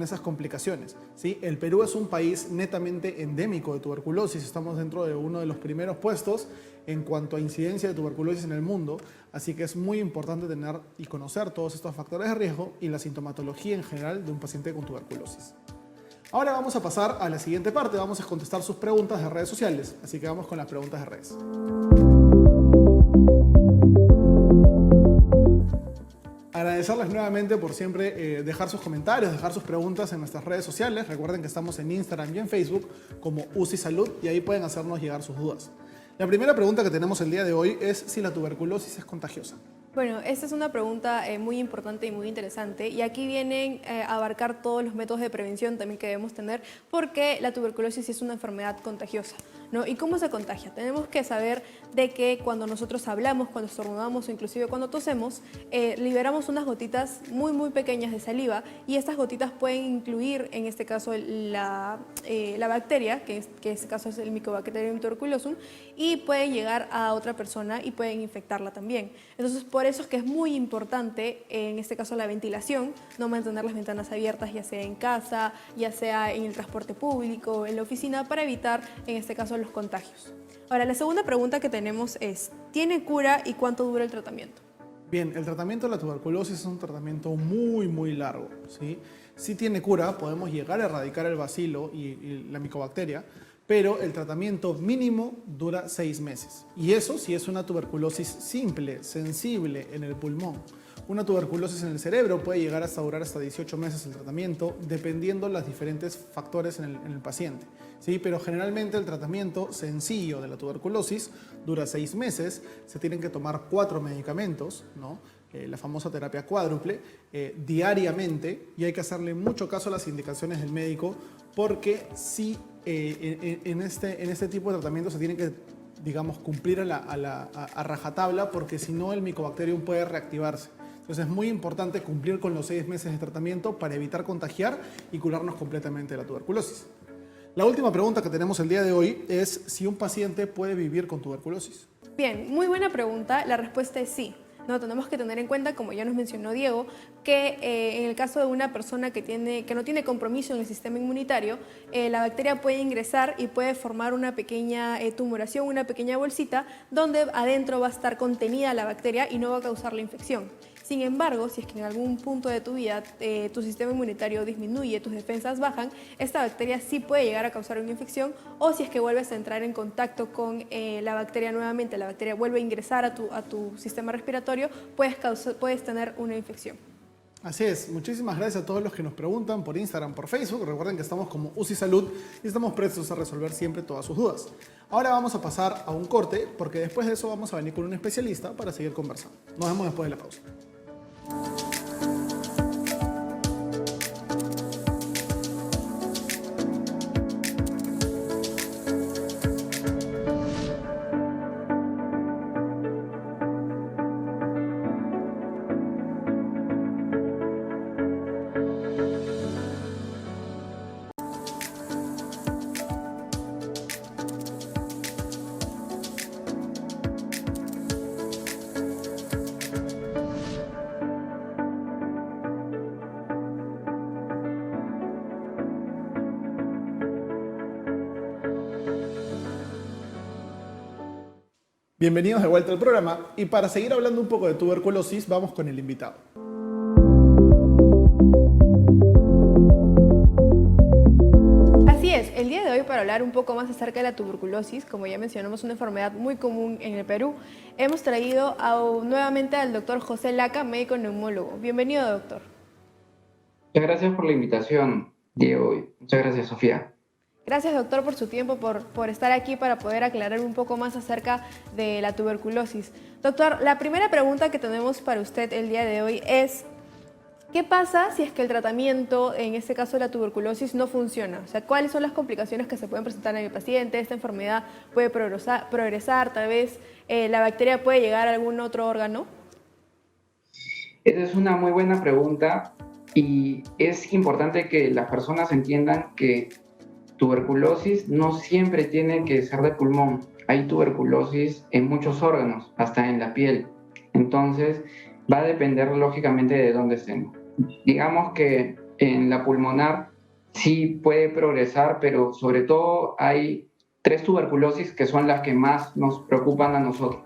esas complicaciones, ¿sí? El Perú es un país netamente endémico de tuberculosis, estamos dentro de uno de los primeros puestos en cuanto a incidencia de tuberculosis en el mundo, así que es muy importante tener y conocer todos estos factores de riesgo y la sintomatología en general de un paciente con tuberculosis. Ahora vamos a pasar a la siguiente parte, vamos a contestar sus preguntas de redes sociales, así que vamos con las preguntas de redes. Agradecerles nuevamente por siempre dejar sus comentarios, dejar sus preguntas en nuestras redes sociales. Recuerden que estamos en Instagram y en Facebook como UCI Salud y ahí pueden hacernos llegar sus dudas. La primera pregunta que tenemos el día de hoy es si la tuberculosis es contagiosa. Bueno, esta es una pregunta muy importante y muy interesante y aquí vienen a abarcar todos los métodos de prevención también que debemos tener porque la tuberculosis es una enfermedad contagiosa, ¿no? ¿Y cómo se contagia? Tenemos que saber de que cuando nosotros hablamos, cuando estornudamos o inclusive cuando tosemos, liberamos unas gotitas muy muy pequeñas de saliva y estas gotitas pueden incluir en este caso la bacteria, que en este caso es el Mycobacterium tuberculosum, y pueden llegar a otra persona y pueden infectarla también. Entonces, por eso es que es muy importante, en este caso, la ventilación, no mantener las ventanas abiertas, ya sea en casa, ya sea en el transporte público, en la oficina, para evitar, en este caso, los contagios. Ahora, la segunda pregunta que tenemos es, ¿tiene cura y cuánto dura el tratamiento? Bien, el tratamiento de la tuberculosis es un tratamiento muy, muy largo, ¿sí? Sí tiene cura, podemos llegar a erradicar el bacilo y la micobacteria, pero el tratamiento mínimo dura 6 meses. Y eso sí es una tuberculosis simple, sensible en el pulmón. Una tuberculosis en el cerebro puede llegar hasta durar hasta 18 meses el tratamiento, dependiendo de los diferentes factores en el paciente, ¿sí? Pero generalmente el tratamiento sencillo de la tuberculosis dura 6 meses, se tienen que tomar 4 medicamentos, ¿no? La famosa terapia cuádruple, diariamente, y hay que hacerle mucho caso a las indicaciones del médico, porque si en este tipo de tratamiento se tiene que, digamos, cumplir a rajatabla, porque si no el Mycobacterium puede reactivarse. Entonces es muy importante cumplir con los 6 meses de tratamiento para evitar contagiar y curarnos completamente de la tuberculosis. La última pregunta que tenemos el día de hoy es si un paciente puede vivir con tuberculosis. Bien, muy buena pregunta. La respuesta es sí. No, tenemos que tener en cuenta, como ya nos mencionó Diego, que en el caso de una persona que no tiene compromiso en el sistema inmunitario, la bacteria puede ingresar y puede formar una pequeña tumoración, una pequeña bolsita, donde adentro va a estar contenida la bacteria y no va a causar la infección. Sin embargo, si es que en algún punto de tu vida tu sistema inmunitario disminuye, tus defensas bajan, esta bacteria sí puede llegar a causar una infección, o si es que vuelves a entrar en contacto con la bacteria nuevamente, la bacteria vuelve a ingresar a tu sistema respiratorio, puedes tener una infección. Así es, muchísimas gracias a todos los que nos preguntan por Instagram, por Facebook. Recuerden que estamos como UCI Salud y estamos prestos a resolver siempre todas sus dudas. Ahora vamos a pasar a un corte, porque después de eso vamos a venir con un especialista para seguir conversando. Nos vemos después de la pausa. Bienvenidos de vuelta al programa y para seguir hablando un poco de tuberculosis vamos con el invitado. Así es, el día de hoy para hablar un poco más acerca de la tuberculosis, como ya mencionamos, una enfermedad muy común en el Perú, hemos traído nuevamente al doctor José Laca, médico neumólogo. Bienvenido, doctor. Muchas gracias por la invitación, Diego. Muchas gracias, Sofía. Gracias, doctor, por su tiempo, por estar aquí para poder aclarar un poco más acerca de la tuberculosis. Doctor, la primera pregunta que tenemos para usted el día de hoy es, ¿qué pasa si es que el tratamiento, en este caso de la tuberculosis, no funciona? O sea, ¿cuáles son las complicaciones que se pueden presentar en el paciente? ¿Esta enfermedad puede progresar? Tal vez la bacteria puede llegar a algún otro órgano. Esa es una muy buena pregunta y es importante que las personas entiendan que tuberculosis no siempre tiene que ser de pulmón. Hay tuberculosis en muchos órganos, hasta en la piel. Entonces, va a depender lógicamente de dónde estén. Digamos que en la pulmonar sí puede progresar, pero sobre todo hay 3 tuberculosis que son las que más nos preocupan a nosotros,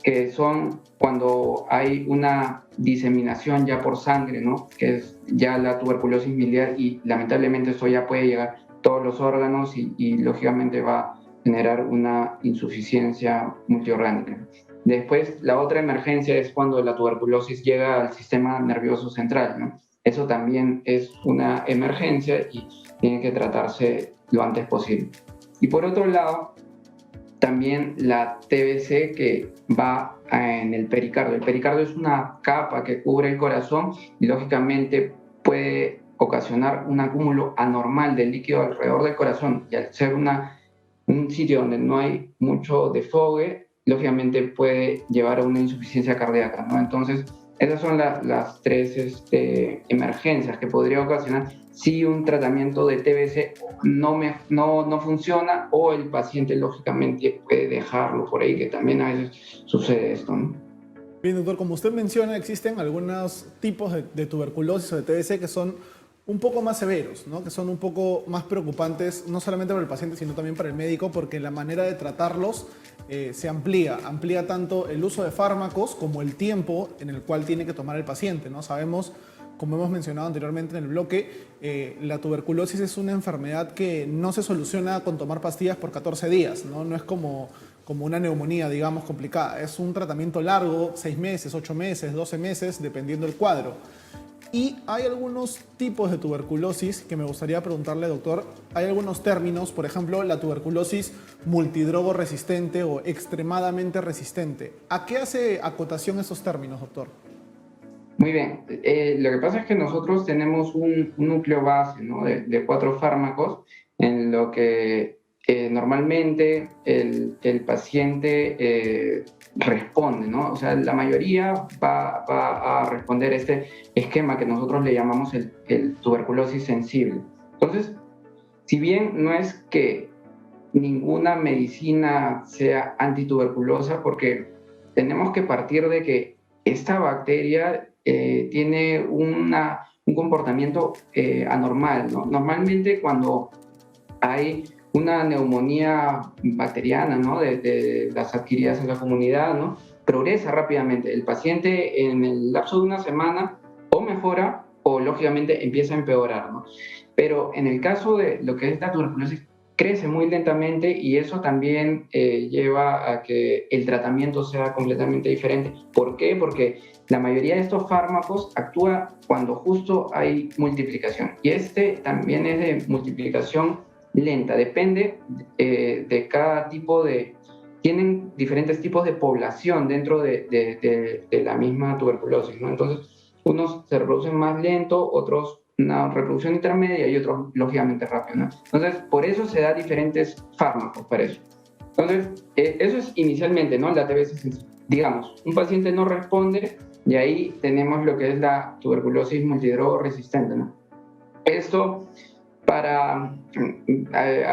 que son cuando hay una diseminación ya por sangre, ¿no? Que es ya la tuberculosis miliar y lamentablemente esto ya puede llegar a todos los órganos y lógicamente va a generar una insuficiencia multiorgánica. Después, la otra emergencia es cuando la tuberculosis llega al sistema nervioso central, ¿no? Eso también es una emergencia y tiene que tratarse lo antes posible. Y por otro lado, también la TBC que va en el pericardio. El pericardio es una capa que cubre el corazón y lógicamente puede ocasionar un acúmulo anormal de líquido alrededor del corazón y al ser un sitio donde no hay mucho desfogue, lógicamente puede llevar a una insuficiencia cardíaca, ¿no? Entonces, esas son las 3 emergencias que podría ocasionar si un tratamiento de TBC no funciona o el paciente lógicamente puede dejarlo por ahí, que también a veces sucede esto, ¿no? Bien, doctor, como usted menciona, existen algunos tipos de tuberculosis o de TBC que son un poco más severos, ¿no? Que son un poco más preocupantes, no solamente para el paciente, sino también para el médico, porque la manera de tratarlos se amplía tanto el uso de fármacos como el tiempo en el cual tiene que tomar el paciente, ¿no? Sabemos, como hemos mencionado anteriormente en el bloque, la tuberculosis es una enfermedad que no se soluciona con tomar pastillas por 14 días, ¿no? No es como una neumonía, digamos, complicada. Es un tratamiento largo, 6 meses, 8 meses, 12 meses, dependiendo del cuadro. Y hay algunos tipos de tuberculosis que me gustaría preguntarle, doctor. Hay algunos términos, por ejemplo, la tuberculosis multidrogo resistente o extremadamente resistente. ¿A qué hace acotación esos términos, doctor? Muy bien. Lo que pasa es que nosotros tenemos un núcleo base, ¿no? de 4 fármacos en lo que normalmente el paciente responde, ¿no? O sea, la mayoría va a responder este esquema que nosotros le llamamos el tuberculosis sensible. Entonces, si bien no es que ninguna medicina sea antituberculosa, porque tenemos que partir de que esta bacteria tiene un comportamiento anormal, ¿no? Normalmente cuando hay una neumonía bacteriana, ¿no? de las adquiridas en la comunidad, ¿no? Progresa rápidamente. El paciente en el lapso de una semana o mejora o lógicamente empieza a empeorar, ¿no? Pero en el caso de lo que es la tuberculosis, crece muy lentamente y eso también lleva a que el tratamiento sea completamente diferente. ¿Por qué? Porque la mayoría de estos fármacos actúa cuando justo hay multiplicación y este también es de multiplicación lenta, depende de cada tipo de... Tienen diferentes tipos de población dentro de la misma tuberculosis, ¿no? Entonces, unos se reproducen más lento, otros una reproducción intermedia y otros lógicamente rápido, ¿no? Entonces, por eso se da diferentes fármacos para eso. Entonces, eso es inicialmente, ¿no? La TBC, digamos, un paciente no responde y ahí tenemos lo que es la tuberculosis multidrogo resistente, ¿no? Esto a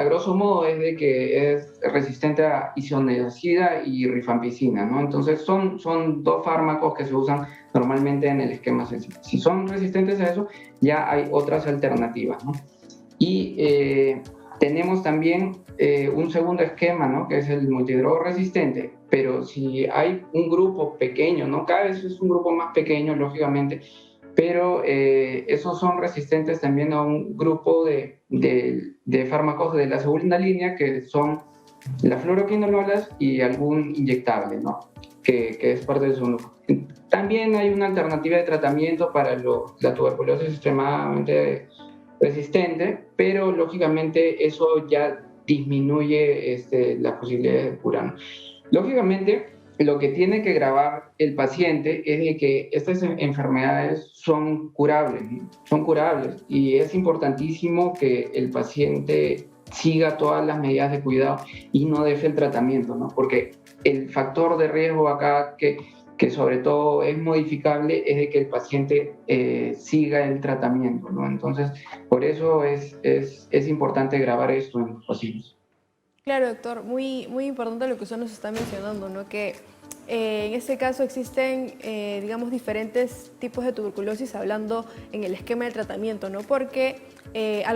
grosso modo es de que es resistente a isoniazida y rifampicina, ¿no? Entonces son 2 fármacos que se usan normalmente en el esquema sensible. Si son resistentes a eso, ya hay otras alternativas, ¿no? Y tenemos también un segundo esquema, ¿no? Que es el multidrogo resistente, pero si hay un grupo pequeño, ¿no? Cada vez es un grupo más pequeño, lógicamente, pero esos son resistentes también a un grupo de fármacos de la segunda línea, que son las fluoroquinolonas y algún inyectable, ¿no? Que es parte de su grupo. También hay una alternativa de tratamiento para la tuberculosis extremadamente resistente, pero lógicamente eso ya disminuye las posibilidades de cura, ¿no? Lógicamente, lo que tiene que grabar el paciente es de que estas enfermedades son curables, ¿no? Son curables, y es importantísimo que el paciente siga todas las medidas de cuidado y no deje el tratamiento, ¿no? Porque el factor de riesgo acá que sobre todo es modificable es de que el paciente siga el tratamiento, ¿no? Entonces, por eso es importante grabar esto en los pacientes. Claro, doctor, muy, muy importante lo que usted nos está mencionando, ¿no? Que en este caso existen, digamos, diferentes tipos de tuberculosis, hablando en el esquema de tratamiento, ¿no? Porque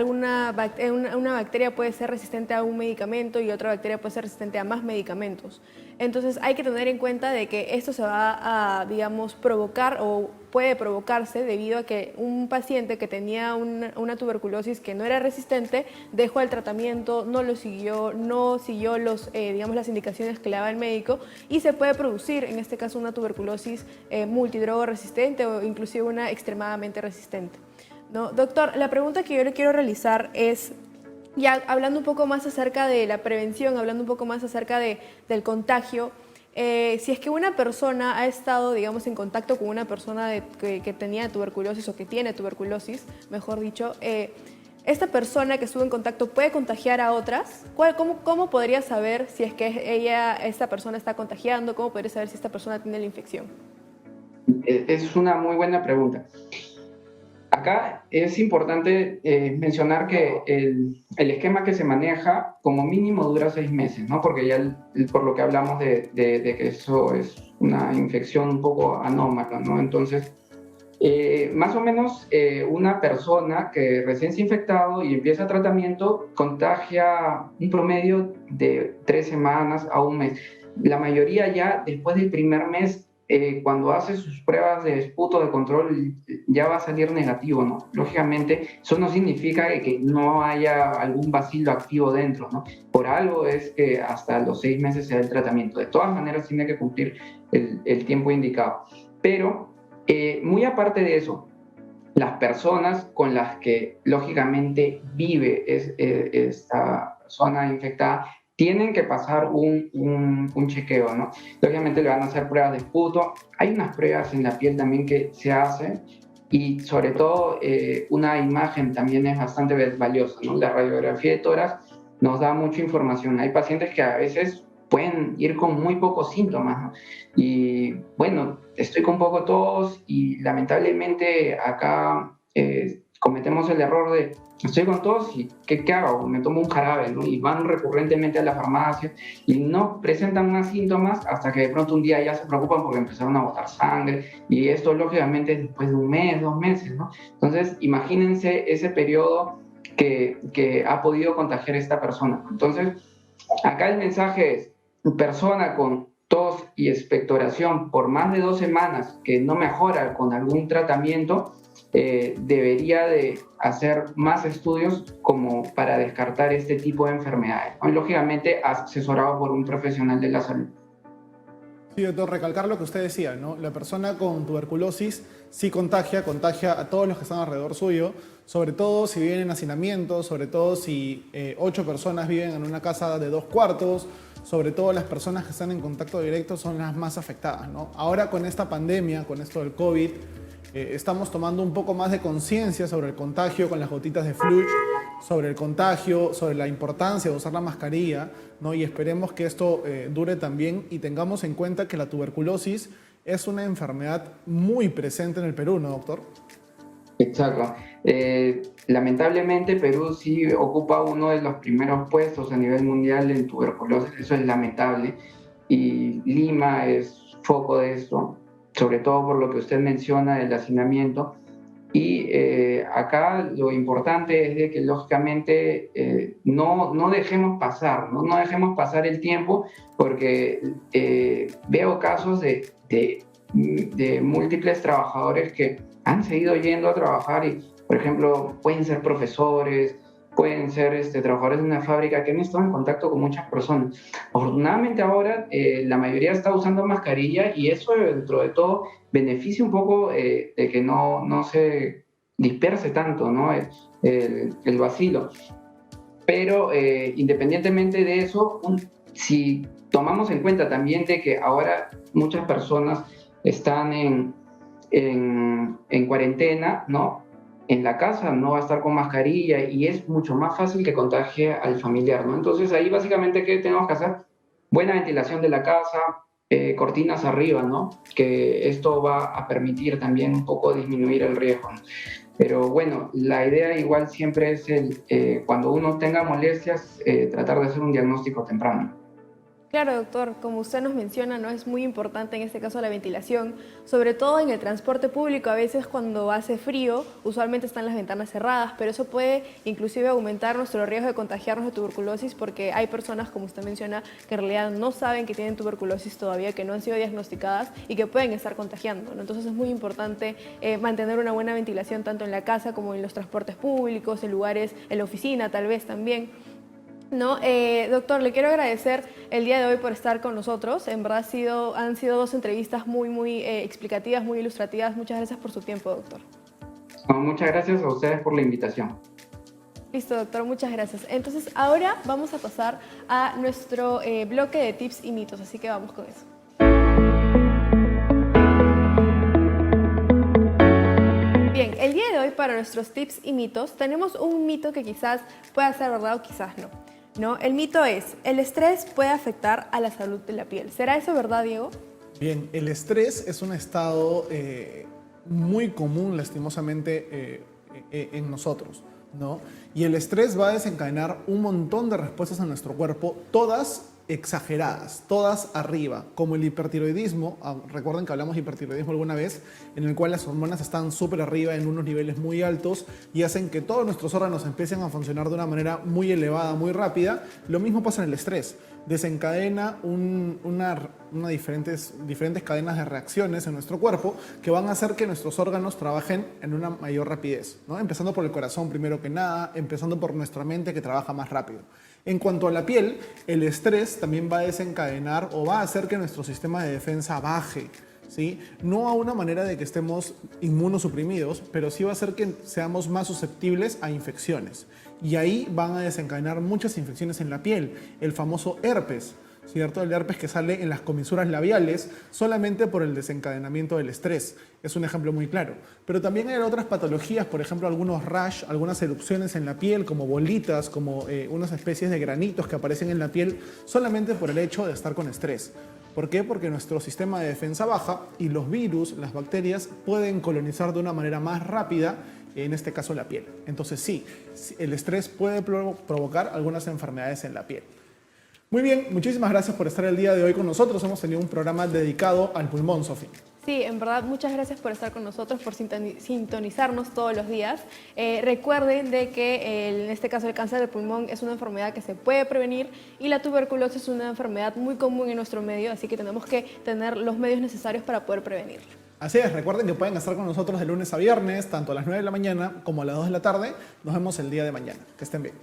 una bacteria puede ser resistente a un medicamento y otra bacteria puede ser resistente a más medicamentos. Entonces hay que tener en cuenta de que esto se va a, digamos, provocar o puede provocarse debido a que un paciente que tenía una tuberculosis que no era resistente dejó el tratamiento, no lo siguió, no siguió digamos, las indicaciones que le daba el médico, y se puede producir en este caso una tuberculosis multidrogo resistente o inclusive una extremadamente resistente, ¿no? Doctor, la pregunta que yo le quiero realizar es, ya hablando un poco más acerca de la prevención, hablando un poco más acerca del contagio, si es que una persona ha estado, digamos, en contacto con una persona que tenía tuberculosis o que tiene tuberculosis, mejor dicho, ¿esta persona que estuvo en contacto puede contagiar a otras? ¿Cómo podría saber si es que esta persona está contagiando? ¿Cómo podría saber si esta persona tiene la infección? Es una muy buena pregunta. Acá es importante mencionar que el esquema que se maneja como mínimo dura 6 meses, ¿no? Porque ya por lo que hablamos de que eso es una infección un poco anómala, ¿no? Entonces, más o menos una persona que recién se ha infectado y empieza tratamiento contagia un promedio de 3 semanas a un mes. La mayoría ya después del primer mes, cuando hace sus pruebas de esputo de control, ya va a salir negativo, ¿no? Lógicamente, eso no significa que no haya algún bacilo activo dentro, ¿no? Por algo es que hasta los 6 meses se da el tratamiento. De todas maneras, tiene que cumplir el tiempo indicado. Pero, muy aparte de eso, las personas con las que lógicamente vive esta persona infectada tienen que pasar un chequeo, ¿no? Lógicamente le van a hacer pruebas de esputo. Hay unas pruebas en la piel también que se hacen, y sobre todo una imagen también es bastante valiosa, ¿no? La radiografía de tórax nos da mucha información. Hay pacientes que a veces pueden ir con muy pocos síntomas, ¿no? Y bueno, estoy con poco tos y lamentablemente acá cometemos el error de estoy con tos y ¿qué hago? Me tomo un jarabe, ¿no? Y van recurrentemente a la farmacia y no presentan más síntomas hasta que de pronto un día ya se preocupan porque empezaron a botar sangre, y esto lógicamente es después de un mes, 2 meses, ¿no? Entonces imagínense ese periodo que ha podido contagiar esta persona. Entonces acá el mensaje es: persona con tos y expectoración por más de 2 semanas que no mejora con algún tratamiento, debería de hacer más estudios como para descartar este tipo de enfermedades, ¿no? Y lógicamente asesorado por un profesional de la salud. Sí, doctor, recalcar lo que usted decía, ¿no? La persona con tuberculosis sí contagia a todos los que están alrededor suyo, sobre todo si viven en hacinamiento, sobre todo si 8 personas viven en una casa de 2 cuartos, sobre todo las personas que están en contacto directo son las más afectadas, ¿no? Ahora con esta pandemia, con esto del COVID, estamos tomando un poco más de conciencia sobre el contagio con las gotitas de Fluch, sobre el contagio, sobre la importancia de usar la mascarilla, ¿no? Y esperemos que esto dure también, y tengamos en cuenta que la tuberculosis es una enfermedad muy presente en el Perú, ¿no, doctor? Exacto. Lamentablemente Perú sí ocupa uno de los primeros puestos a nivel mundial en tuberculosis, eso es lamentable, y Lima es foco de esto, sobre todo por lo que usted menciona del hacinamiento. Y acá lo importante es de que lógicamente no dejemos pasar, ¿no? Dejemos pasar el tiempo, porque veo casos de múltiples trabajadores que han seguido yendo a trabajar y, por ejemplo, pueden ser profesores, pueden ser trabajadores de una fábrica que han estado en contacto con muchas personas. Afortunadamente ahora la mayoría está usando mascarilla, y eso dentro de todo beneficia un poco de que no se disperse tanto, ¿no? El vacilo. Pero independientemente de eso, si tomamos en cuenta también de que ahora muchas personas están en cuarentena, ¿no? En la casa no va a estar con mascarilla y es mucho más fácil que contagie al familiar, ¿no? Entonces ahí básicamente, ¿qué tenemos que hacer? Buena ventilación de la casa, cortinas arriba, ¿no? Que esto va a permitir también un poco disminuir el riesgo, ¿no? Pero bueno, la idea igual siempre es cuando uno tenga molestias, tratar de hacer un diagnóstico temprano. Claro, doctor, como usted nos menciona, ¿no? Es muy importante en este caso la ventilación, sobre todo en el transporte público. A veces cuando hace frío, usualmente están las ventanas cerradas, pero eso puede inclusive aumentar nuestro riesgo de contagiarnos de tuberculosis, porque hay personas, como usted menciona, que en realidad no saben que tienen tuberculosis todavía, que no han sido diagnosticadas y que pueden estar contagiando, ¿no? Entonces es muy importante mantener una buena ventilación tanto en la casa como en los transportes públicos, en lugares, en la oficina tal vez también. No, doctor, le quiero agradecer el día de hoy por estar con nosotros. En verdad han sido dos entrevistas muy explicativas, muy ilustrativas. Muchas gracias por su tiempo, doctor. No, muchas gracias a ustedes por la invitación. Listo, doctor, muchas gracias. Entonces, ahora vamos a pasar a nuestro bloque de tips y mitos, así que vamos con eso. Bien, el día de hoy para nuestros tips y mitos tenemos un mito que quizás pueda ser verdad o quizás no. ¿No? El mito es, el estrés puede afectar a la salud de la piel. ¿Será eso verdad, Diego? Bien, el estrés es un estado muy común, lastimosamente, en nosotros, ¿no? Y el estrés va a desencadenar un montón de respuestas en nuestro cuerpo, todas exageradas, todas arriba, como el hipertiroidismo. Recuerden que hablamos de hipertiroidismo alguna vez, en el cual las hormonas están súper arriba en unos niveles muy altos y hacen que todos nuestros órganos empiecen a funcionar de una manera muy elevada, muy rápida. Lo mismo pasa en el estrés. Desencadena diferentes cadenas de reacciones en nuestro cuerpo que van a hacer que nuestros órganos trabajen en una mayor rapidez, ¿no? Empezando por el corazón primero que nada, empezando por nuestra mente que trabaja más rápido. En cuanto a la piel, el estrés también va a desencadenar o va a hacer que nuestro sistema de defensa baje, ¿sí? No a una manera de que estemos inmunosuprimidos, pero sí va a hacer que seamos más susceptibles a infecciones. Y ahí van a desencadenar muchas infecciones en la piel, el famoso herpes, ¿cierto? El herpes que sale en las comisuras labiales solamente por el desencadenamiento del estrés. Es un ejemplo muy claro. Pero también hay otras patologías, por ejemplo, algunos rash, algunas erupciones en la piel, como bolitas, como unas especies de granitos que aparecen en la piel solamente por el hecho de estar con estrés. ¿Por qué? Porque nuestro sistema de defensa baja y los virus, las bacterias, pueden colonizar de una manera más rápida, en este caso la piel. Entonces sí, el estrés puede provocar algunas enfermedades en la piel. Muy bien, muchísimas gracias por estar el día de hoy con nosotros. Hemos tenido un programa dedicado al pulmón, Sofía. Sí, en verdad, muchas gracias por estar con nosotros, por sintonizarnos todos los días. Recuerden de que en este caso el cáncer de pulmón es una enfermedad que se puede prevenir y la tuberculosis es una enfermedad muy común en nuestro medio, así que tenemos que tener los medios necesarios para poder prevenirlo. Así es, recuerden que pueden estar con nosotros de lunes a viernes, tanto a las 9 de la mañana como a las 2 de la tarde. Nos vemos el día de mañana. Que estén bien.